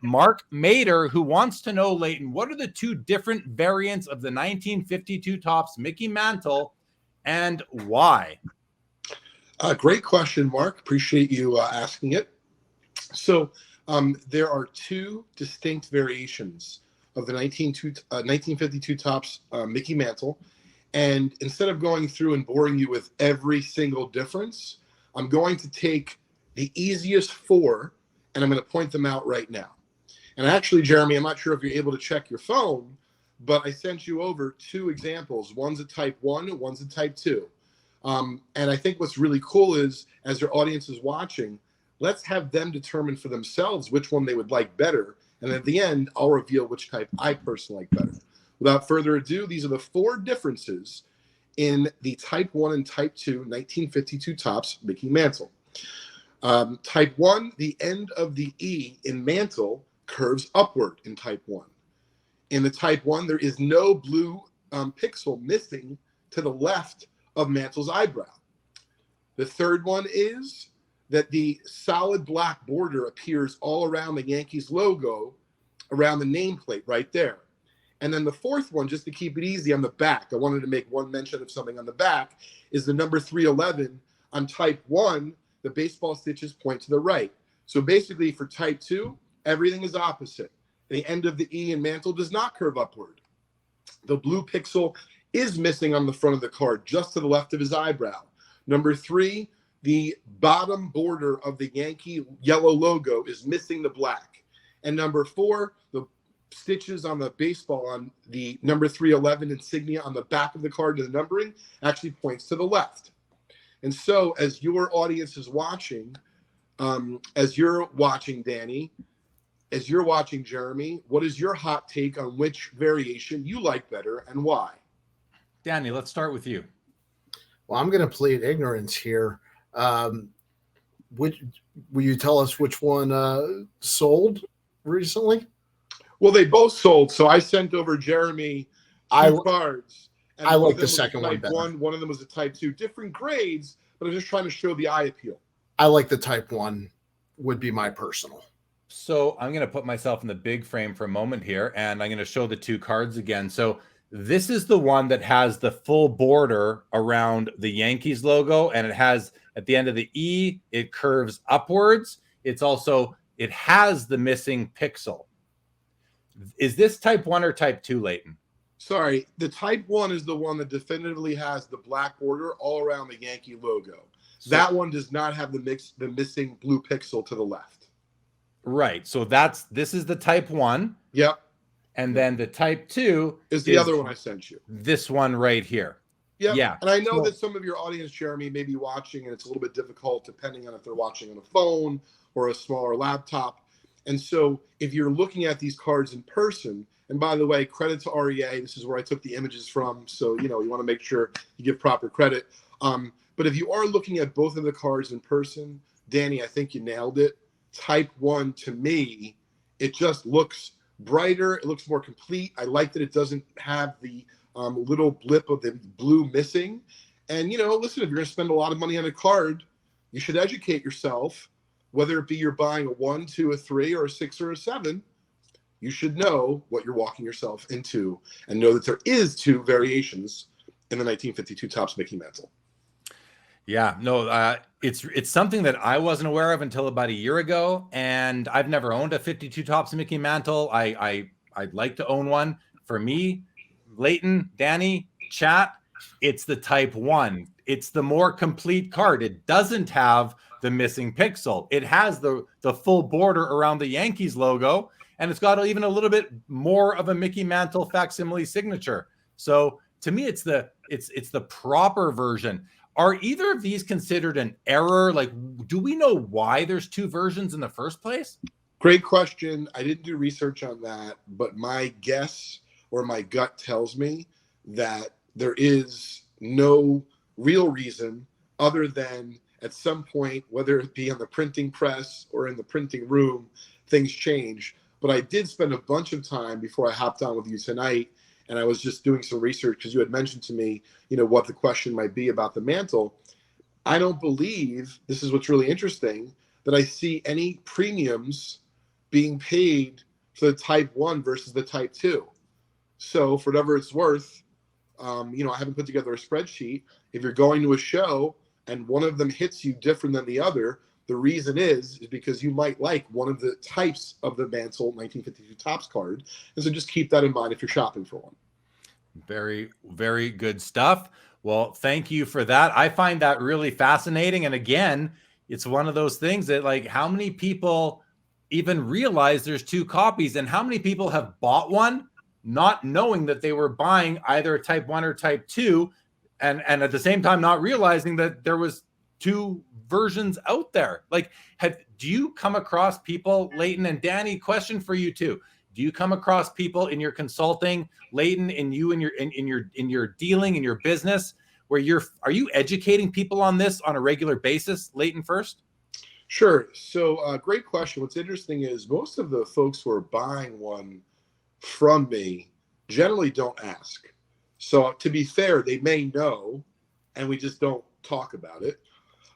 Mark Mader, who wants to know, Leighton, what are the two different variants of the 1952 Topps Mickey Mantle and why? Great question, Mark. Appreciate you asking it. So there are two distinct variations of the 1952 Topps Mickey Mantle. And instead of going through and boring you with every single difference, I'm going to take the easiest four and I'm going to point them out right now. And actually, Jeremy, I'm not sure if you're able to check your phone, but I sent you over two examples. One's a type 1, one's a type 2. And I think what's really cool is, as your audience is watching, let's have them determine for themselves which one they would like better. And at the end, I'll reveal which type I personally like better. Without further ado, these are the four differences in the type 1 and type 2 1952 Topps Mickey Mantle. Type 1, the end of the E in Mantle curves upward in type 1. In the type 1, there is no blue pixel missing to the left of Mantle's eyebrow. The third one is that the solid black border appears all around the Yankees logo, around the nameplate right there. And then the fourth one, just to keep it easy, on the back, I wanted to make one mention of something on the back, is the number 311 on type 1, the baseball stitches point to the right. So basically for type 2, everything is opposite. The end of the E in Mantle does not curve upward. The blue pixel is missing on the front of the card, just to the left of his eyebrow. Number 3, the bottom border of the Yankee yellow logo is missing the black. And number 4, the stitches on the baseball on the number 311 insignia on the back of the card to the numbering actually points to the left. And so as your audience is watching, as you're watching Danny, as you're watching Jeremy, what is your hot take on which variation you like better and why? Danny, let's start with you. Well, I'm going to plead ignorance here. Will you tell us which one sold recently? Well, they both sold, so I sent over Jeremy two cards. And I like the second one better. One of them was a type 2. Different grades, but I'm just trying to show the eye appeal. I like the type 1 would be my personal. So I'm going to put myself in the big frame for a moment here, and I'm going to show the two cards again. So this is the one that has the full border around the Yankees logo, and it has at the end of the E, it curves upwards. It has the missing pixel. Is this type 1 or type 2, Leighton? Sorry, the type 1 is the one that definitively has the black border all around the Yankee logo. So that one does not have the missing blue pixel to the left. Right. So this is the type 1. Yep. And then the type 2 is the other one I sent you. This one right here. Yep. Yeah. And I know that some of your audience, Jeremy, may be watching, and it's a little bit difficult depending on if they're watching on a phone or a smaller laptop. And so if you're looking at these cards in person, and by the way, credit to REA, this is where I took the images from. So, you want to make sure you give proper credit. But if you are looking at both of the cards in person, Danny, I think you nailed it. Type 1, to me, it just looks brighter. It looks more complete. I like that it doesn't have the little blip of the blue missing. And, listen, if you're going to spend a lot of money on a card, you should educate yourself. Whether it be you're buying a 1, 2, a 3, or a 6 or a 7, you should know what you're walking yourself into and know that there is two variations in the 1952 Topps Mickey Mantle. Yeah, no, it's something that I wasn't aware of until about a year ago, and I've never owned a 52 Topps Mickey Mantle. I'd like to own one. For me, Leighton, Danny, chat, it's the type 1. It's the more complete card. It doesn't have the missing pixel. It has the full border around the Yankees logo, and it's got even a little bit more of a Mickey Mantle facsimile signature. So to me, it's the proper version. Are either of these considered an error? Like, do we know why there's two versions in the first place? Great question. I didn't do research on that, but my guess or my gut tells me that there is no real reason other than at some point, whether it be on the printing press or in the printing room, things change. But I did spend a bunch of time before I hopped on with you tonight, and I was just doing some research because you had mentioned to me, what the question might be about the Mantle. I don't believe, this is what's really interesting, that I see any premiums being paid for the type 1 versus the type 2. So for whatever it's worth, you know, I haven't put together a spreadsheet. If you're going to a show and one of them hits you different than the other, the reason is because you might like one of the types of the Mantle 1952 Topps card. And so just keep that in mind if you're shopping for one. Very, very good stuff. Well, thank you for that. I find that really fascinating. And again, it's one of those things that, like, how many people even realize there's 2 copies, and how many people have bought one not knowing that they were buying either type 1 or type 2, and at the same time not realizing that there was 2 versions out there. Like, do you come across people, Leighton and Danny, question for you too? Do you come across people in your consulting, Leighton, in your dealing, in your business, where are you educating people on this on a regular basis? Leighton first. Sure. So great question. What's interesting is most of the folks who are buying one from me generally don't ask. So to be fair, they may know, and we just don't talk about it.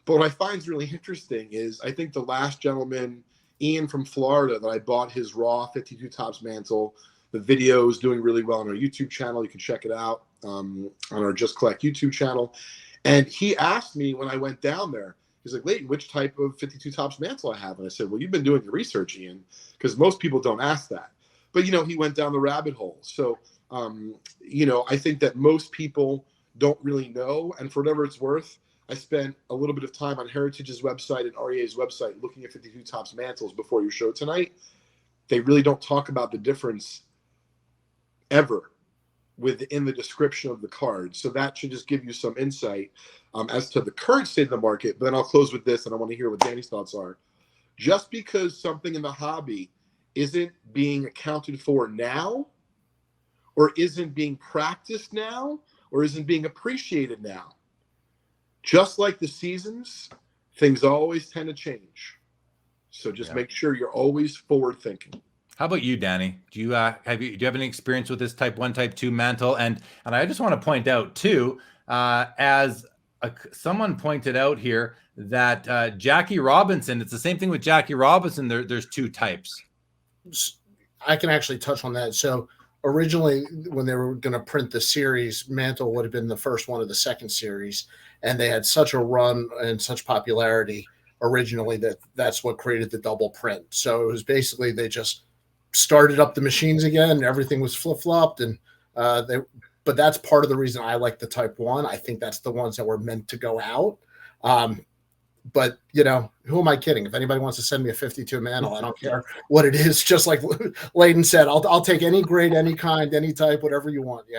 But what I find is really interesting is I think the last gentleman, Ian from Florida, that I bought his raw 52 Topps Mantle. The video is doing really well on our YouTube channel. You can check it out on our Just Collect YouTube channel. And he asked me when I went down there, he's like, Leighton, which type of 52 Topps Mantle I have? And I said, well, you've been doing your research, Ian, because most people don't ask that. But, you know, he went down the rabbit hole. So, you know, I think that most people don't really know. And for whatever it's worth, I spent a little bit of time on Heritage's website and REA's website looking at 52 Topps Mantles before your show tonight. They really don't talk about the difference ever within the description of the card. So that should just give you some insight as to the current state of the market. But then I'll close with this, and I want to hear what Danny's thoughts are. Just because something in the hobby isn't being accounted for now, or isn't being practiced now, or isn't being appreciated now, just like the seasons, things always tend to change. So just make sure you're always forward thinking. How about you, Danny? Do you have any experience with this type 1, type 2 mantle? And I just want to point out too, someone pointed out here that Jackie Robinson, it's the same thing with Jackie Robinson. There's 2 types. I can actually touch on that. So originally, when they were going to print the series, Mantle would have been the first one of the second series. And they had such a run and such popularity originally that's what created the double print. So it was basically they just started up the machines again, and everything was flip-flopped. And but that's part of the reason I like the type 1. I think that's the ones that were meant to go out. But, you know, who am I kidding? If anybody wants to send me a 52 Mantle, I don't care what it is. Just like Leighton said, I'll take any grade, any kind, any type, whatever you want. Yeah.